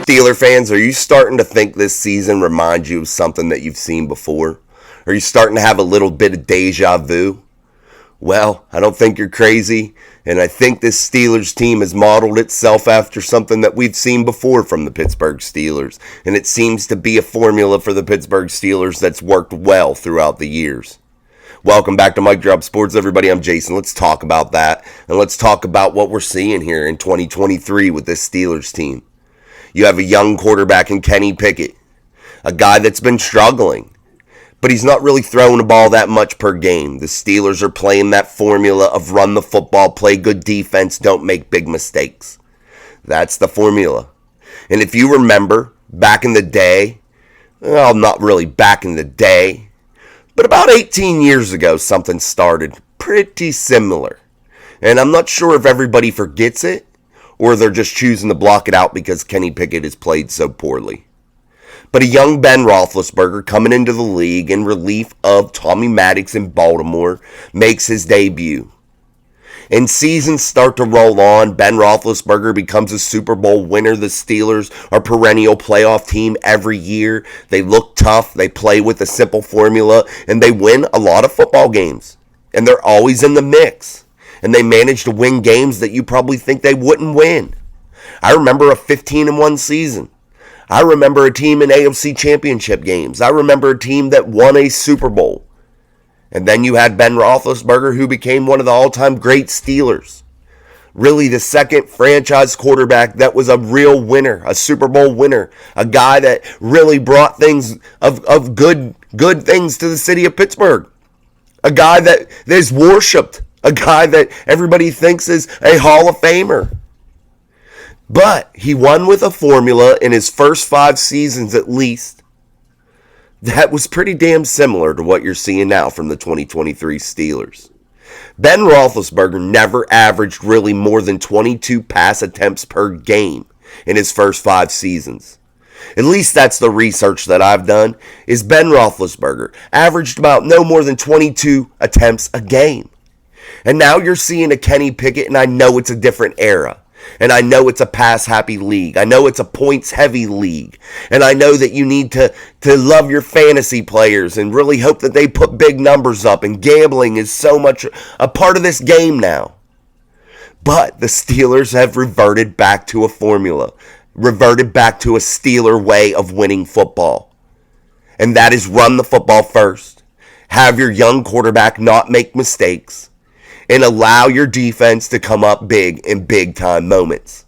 Steeler fans, are you starting to think this season reminds you of something that you've seen before? Are you starting to have a little bit of deja vu? Well, I don't think you're crazy, and I think this Steelers team has modeled itself after something that we've seen before from the Pittsburgh Steelers, and it seems to be a formula for the Pittsburgh Steelers that's worked well throughout the years. Welcome back to Mic Drop Sports, everybody. I'm Jason. Let's talk about that, and let's talk about what we're seeing here in 2023 with this Steelers team. You have a young quarterback in Kenny Pickett, a guy that's been struggling, but he's not really throwing the ball that much per game. The Steelers are playing that formula of run the football, play good defense, don't make big mistakes. That's the formula. And if you remember, back in the day, well, not really back in the day, but about 18 years ago, something started pretty similar. And I'm not sure if everybody forgets it, or they're just choosing to block it out because Kenny Pickett has played so poorly. But a young Ben Roethlisberger coming into the league in relief of Tommy Maddox in Baltimore makes his debut. And seasons start to roll on. Ben Roethlisberger becomes a Super Bowl winner. The Steelers are a perennial playoff team every year. They look tough. They play with a simple formula. And they win a lot of football games. And they're always in the mix. And they manage to win games that you probably think they wouldn't win. I remember a 15-1 season. I remember a team in AFC championship games. I remember a team that won a Super Bowl. And then you had Ben Roethlisberger, who became one of the all-time great Steelers. Really the second franchise quarterback that was a real winner, a Super Bowl winner. A guy that really brought things of good things to the city of Pittsburgh. A guy that is worshipped. A guy that everybody thinks is a Hall of Famer. But he won with a formula in his first 5 seasons at least that was pretty damn similar to what you're seeing now from the 2023 Steelers. Ben Roethlisberger never averaged really more than 22 pass attempts per game in his first 5 seasons. At least that's the research that I've done, is Ben Roethlisberger averaged about no more than 22 attempts a game. And now you're seeing a Kenny Pickett, and I know it's a different era. And I know it's a pass-happy league. I know it's a points-heavy league. And I know that you need to love your fantasy players and really hope that they put big numbers up. And gambling is so much a part of this game now. But the Steelers have reverted back to a formula. Reverted back to a Steeler way of winning football. And that is run the football first. Have your young quarterback not make mistakes. And allow your defense to come up big in big-time moments.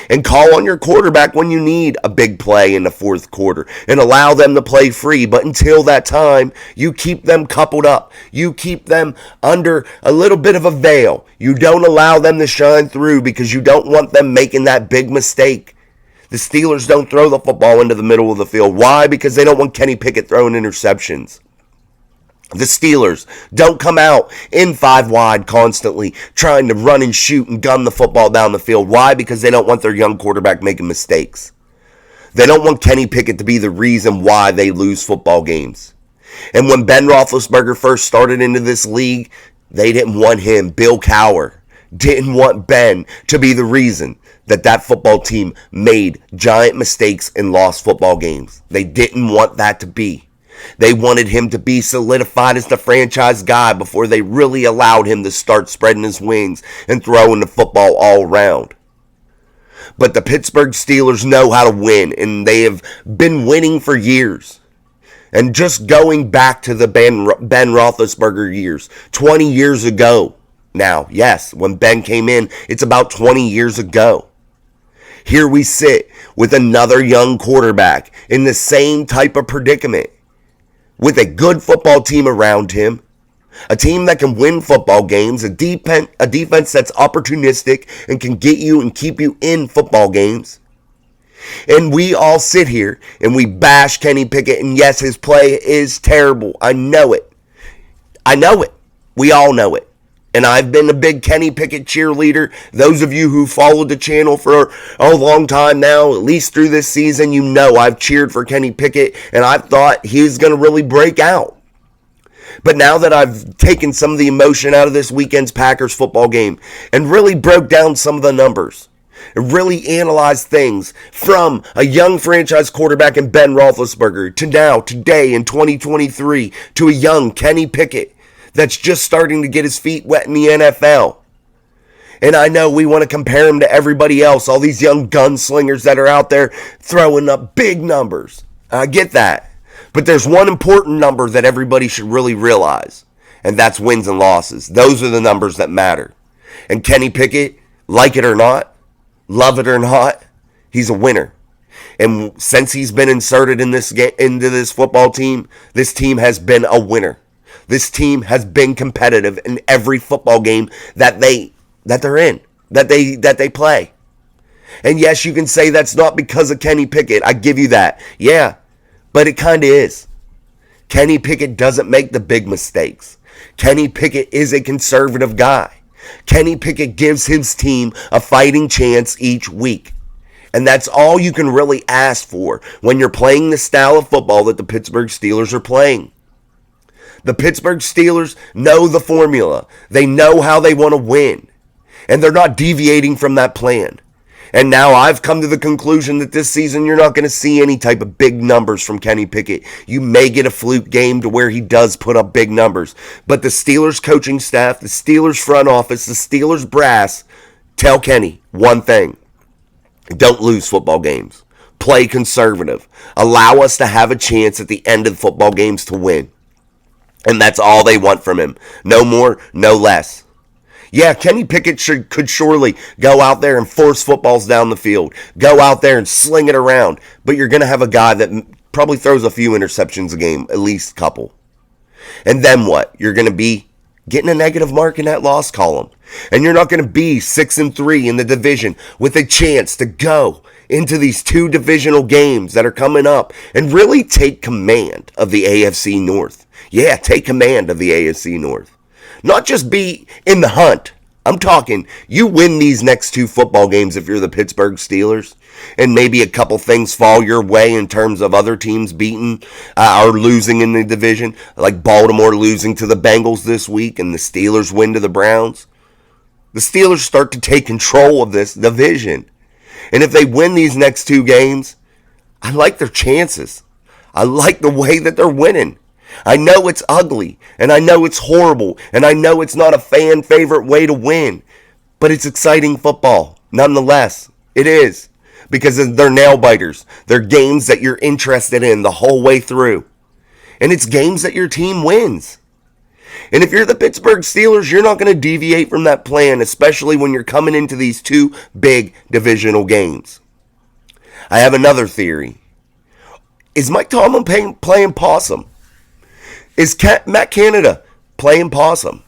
And call on your quarterback when you need a big play in the fourth quarter. And allow them to play free. But until that time, you keep them coupled up. You keep them under a little bit of a veil. You don't allow them to shine through because you don't want them making that big mistake. The Steelers don't throw the football into the middle of the field. Why? Because they don't want Kenny Pickett throwing interceptions. The Steelers don't come out in 5 wide constantly trying to run and shoot and gun the football down the field. Why? Because they don't want their young quarterback making mistakes. They don't want Kenny Pickett to be the reason why they lose football games. And when Ben Roethlisberger first started into this league, they didn't want him. Bill Cowher didn't want Ben to be the reason that football team made giant mistakes and lost football games. They didn't want that to be. They wanted him to be solidified as the franchise guy before they really allowed him to start spreading his wings and throwing the football all around. But the Pittsburgh Steelers know how to win, and they have been winning for years. And just going back to the Ben Roethlisberger years, 20 years ago now, yes, when Ben came in, it's about 20 years ago. Here we sit with another young quarterback in the same type of predicament. With a good football team around him, a team that can win football games, a defense that's opportunistic and can get you and keep you in football games. And we all sit here and we bash Kenny Pickett, and yes, his play is terrible. I know it. We all know it. And I've been a big Kenny Pickett cheerleader. Those of you who followed the channel for a long time now, at least through this season, you know I've cheered for Kenny Pickett, and I thought he was going to really break out. But now that I've taken some of the emotion out of this weekend's Packers football game and really broke down some of the numbers, and really analyze things from a young franchise quarterback in Ben Roethlisberger to now, today in 2023, to a young Kenny Pickett that's just starting to get his feet wet in the NFL. And I know we want to compare him to everybody else, all these young gunslingers that are out there throwing up big numbers. I get that. But there's one important number that everybody should really realize, and that's wins and losses. Those are the numbers that matter. And Kenny Pickett, like it or not, love it or not, he's a winner. And since he's been inserted in into this football team, this team has been a winner. This team has been competitive in every football game that they're in, that they play. And yes, you can say that's not because of Kenny Pickett. I give you that. Yeah, but it kind of is. Kenny Pickett doesn't make the big mistakes. Kenny Pickett is a conservative guy. Kenny Pickett gives his team a fighting chance each week. And that's all you can really ask for when you're playing the style of football that the Pittsburgh Steelers are playing. The Pittsburgh Steelers know the formula. They know how they want to win. And they're not deviating from that plan. And now I've come to the conclusion that this season you're not going to see any type of big numbers from Kenny Pickett. You may get a fluke game to where he does put up big numbers. But the Steelers coaching staff, the Steelers front office, the Steelers brass tell Kenny one thing. Don't lose football games. Play conservative. Allow us to have a chance at the end of the football games to win. And that's all they want from him. No more, no less. Yeah, Kenny Pickett could surely go out there and force footballs down the field. Go out there and sling it around. But you're going to have a guy that probably throws a few interceptions a game, at least a couple. And then what? You're going to be getting a negative mark in that loss column. And you're not going to be 6-3 in the division with a chance to go into these two divisional games that are coming up and really take command of the AFC North. Yeah, take command of the AFC North. Not just be in the hunt. I'm talking, you win these next two football games if you're the Pittsburgh Steelers, and maybe a couple things fall your way in terms of other teams beating or losing in the division, like Baltimore losing to the Bengals this week and the Steelers win to the Browns. The Steelers start to take control of this division. And if they win these next two games, I like their chances. I like the way that they're winning. I know it's ugly, and I know it's horrible, and I know it's not a fan favorite way to win, but it's exciting football, nonetheless. It is, because they're nail biters. They're games that you're interested in the whole way through, and it's games that your team wins. And if you're the Pittsburgh Steelers, you're not going to deviate from that plan, especially when you're coming into these two big divisional games. I have another theory. Is Mike Tomlin playing possum? Is Matt Canada playing possum?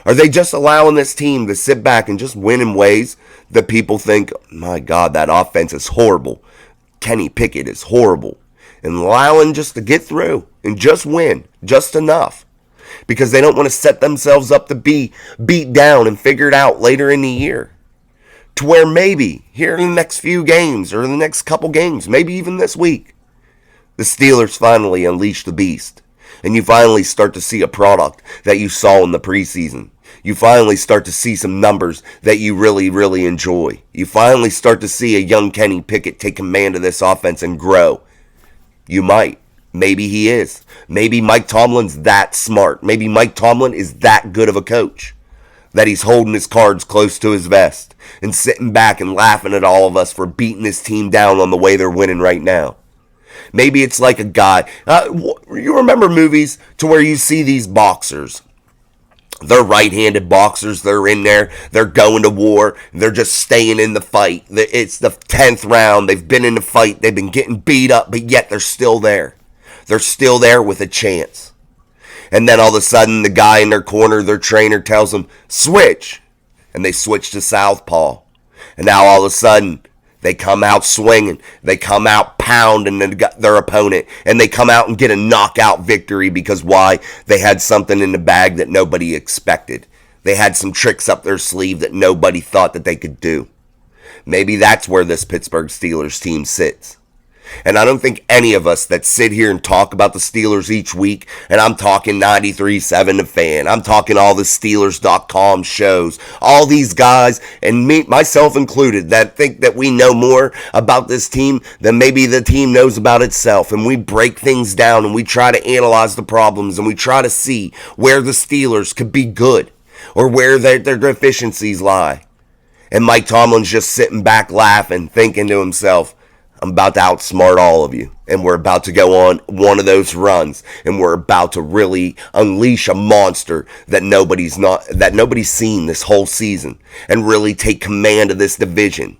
Are they just allowing this team to sit back and just win in ways that people think, my God, that offense is horrible. Kenny Pickett is horrible. And allowing just to get through and just win, just enough. Because they don't want to set themselves up to be beat down and figured out later in the year. To where maybe here in the next few games or in the next couple games, maybe even this week, the Steelers finally unleash the beast. And you finally start to see a product that you saw in the preseason. You finally start to see some numbers that you really, really enjoy. You finally start to see a young Kenny Pickett take command of this offense and grow. You might. Maybe he is. Maybe Mike Tomlin's that smart. Maybe Mike Tomlin is that good of a coach that he's holding his cards close to his vest and sitting back and laughing at all of us for beating his team down on the way they're winning right now. Maybe it's like a guy. You remember movies to where you see these boxers. They're right-handed boxers. They're in there. They're going to war. They're just staying in the fight. It's the 10th round. They've been in the fight. They've been getting beat up, but yet they're still there. They're still there with a chance. And then all of a sudden, the guy in their corner, their trainer, tells them, switch. And they switch to southpaw. And now all of a sudden, they come out swinging. They come out pounding their opponent. And they come out and get a knockout victory because why? They had something in the bag that nobody expected. They had some tricks up their sleeve that nobody thought that they could do. Maybe that's where this Pittsburgh Steelers team sits. And I don't think any of us that sit here and talk about the Steelers each week, and I'm talking 93.7 The Fan, I'm talking all the Steelers.com shows, all these guys, and me, myself included, that think that we know more about this team than maybe the team knows about itself. And we break things down and we try to analyze the problems and we try to see where the Steelers could be good or where their deficiencies lie. And Mike Tomlin's just sitting back laughing, thinking to himself, I'm about to outsmart all of you. And we're about to go on one of those runs. And we're about to really unleash a monster that nobody's seen this whole season. And really take command of this division.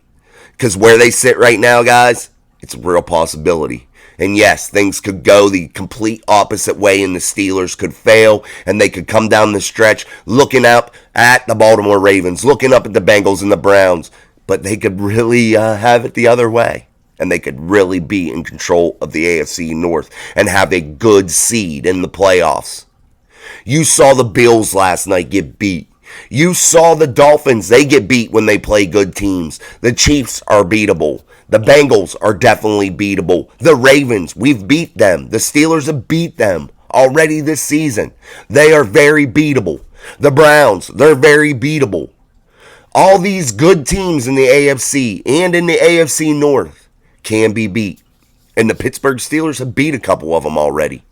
Because where they sit right now, guys, it's a real possibility. And yes, things could go the complete opposite way and the Steelers could fail and they could come down the stretch looking up at the Baltimore Ravens, looking up at the Bengals and the Browns. But they could really have it the other way. And they could really be in control of the AFC North and have a good seed in the playoffs. You saw the Bills last night get beat. You saw the Dolphins, they get beat when they play good teams. The Chiefs are beatable. The Bengals are definitely beatable. The Ravens, we've beat them. The Steelers have beat them already this season. They are very beatable. The Browns, they're very beatable. All these good teams in the AFC and in the AFC North can be beat. And the Pittsburgh Steelers have beat a couple of them already.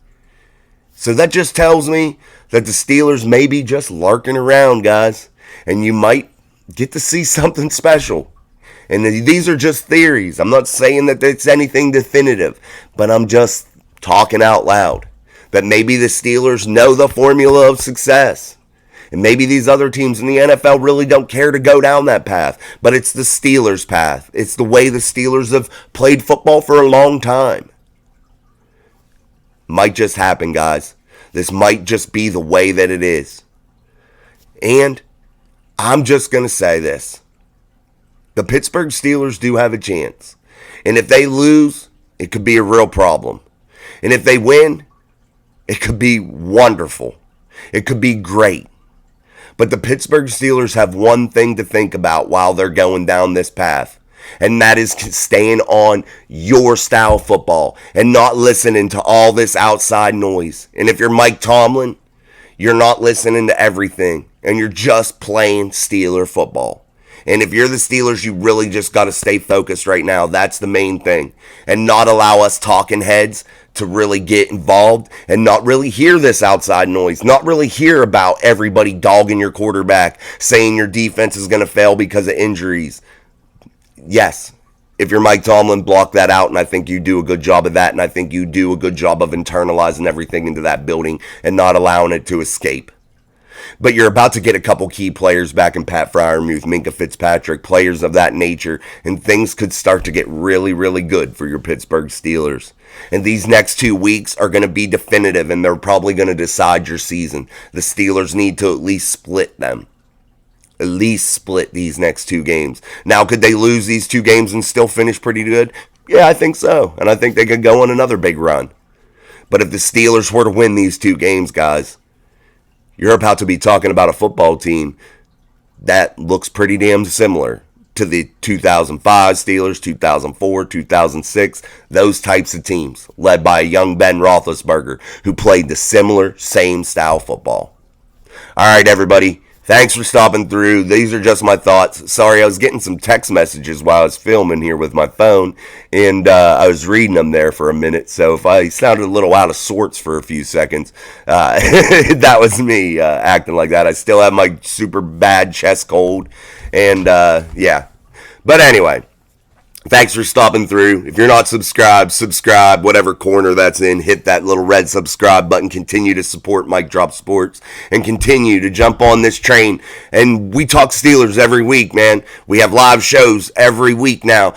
So that just tells me that the Steelers may be just lurking around, guys. And you might get to see something special. And these are just theories. I'm not saying that it's anything definitive. But I'm just talking out loud. That maybe the Steelers know the formula of success. And maybe these other teams in the NFL really don't care to go down that path. But it's the Steelers' path. It's the way the Steelers have played football for a long time. Might just happen, guys. This might just be the way that it is. And I'm just going to say this. The Pittsburgh Steelers do have a chance. And if they lose, it could be a real problem. And if they win, it could be wonderful. It could be great. But the Pittsburgh Steelers have one thing to think about while they're going down this path. And that is staying on your style of football and not listening to all this outside noise. And if you're Mike Tomlin, you're not listening to everything. And you're just playing Steeler football. And if you're the Steelers, you really just got to stay focused right now. That's the main thing. And not allow us talking heads to really get involved and not really hear this outside noise. Not really hear about everybody dogging your quarterback, saying your defense is going to fail because of injuries. Yes, if you're Mike Tomlin, block that out, and I think you do a good job of that, and I think you do a good job of internalizing everything into that building and not allowing it to escape. But you're about to get a couple key players back in Pat Freiermuth, Minkah Fitzpatrick, players of that nature, and things could start to get really, really good for your Pittsburgh Steelers. And these next 2 weeks are going to be definitive, and they're probably going to decide your season. The Steelers need to at least split them. At least split these next 2 games. Now, could they lose these 2 games and still finish pretty good? Yeah, I think so. And I think they could go on another big run. But if the Steelers were to win these 2 games, guys, you're about to be talking about a football team that looks pretty damn similar to the 2005 Steelers, 2004, 2006, those types of teams, led by a young Ben Roethlisberger, who played the similar, same style football. All right, everybody. Thanks for stopping through. These are just my thoughts. Sorry, I was getting some text messages while I was filming here with my phone, and I was reading them there for a minute. So if I sounded a little out of sorts for a few seconds, that was me acting like that. I still have my super bad chest cold, and yeah. But anyway, thanks for stopping through. If you're not subscribed, subscribe, whatever corner that's in. Hit that little red subscribe button. Continue to support Mike Drop Sports and continue to jump on this train. And we talk Steelers every week, man. We have live shows every week now,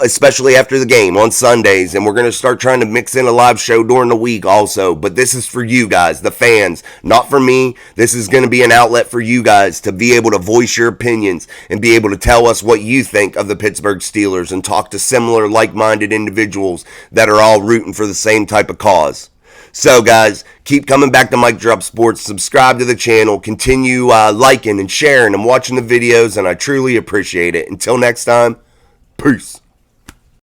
especially after the game on Sundays. And we're going to start trying to mix in a live show during the week also. But this is for you guys, the fans, not for me. This is going to be an outlet for you guys to be able to voice your opinions and be able to tell us what you think of the Pittsburgh Steelers and talk to similar like-minded individuals that are all rooting for the same type of cause. So guys, keep coming back to Mike Drop Sports, subscribe to the channel, continue liking and sharing and watching the videos, and I truly appreciate it. Until next time, peace.